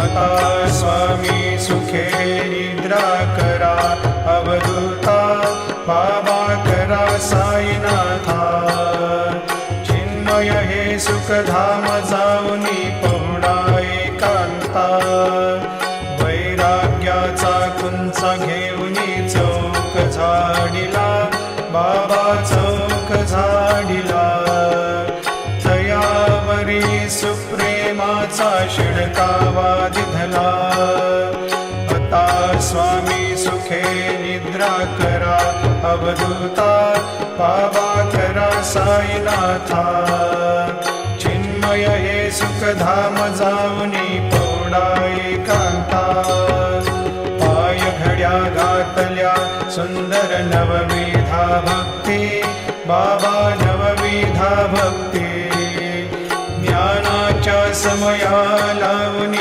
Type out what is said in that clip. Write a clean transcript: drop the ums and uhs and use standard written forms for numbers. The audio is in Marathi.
आता स्वामी सुखे निद्रा करा अवधूता बाबा करा साईनाथा चिन्मय हे सुखधाम जाऊनी पहुडा एकांता वैराग्याचा कुंचा घेऊनी चौक झाडिला बाबा चौक झाडिला तयावरी सुप्रेमाचा शिडकावा दिधला आता स्वामी सुखे निद्रा करा अवधूता बाबा करा साईनाथा चिन्मय हे सुखधाम जाऊनी पौडा एकांता पाय घड्या घातल्या सुंदर नवविधा भक्ती बाबा नवविधा भक्ती ज्ञानाच्या समयाला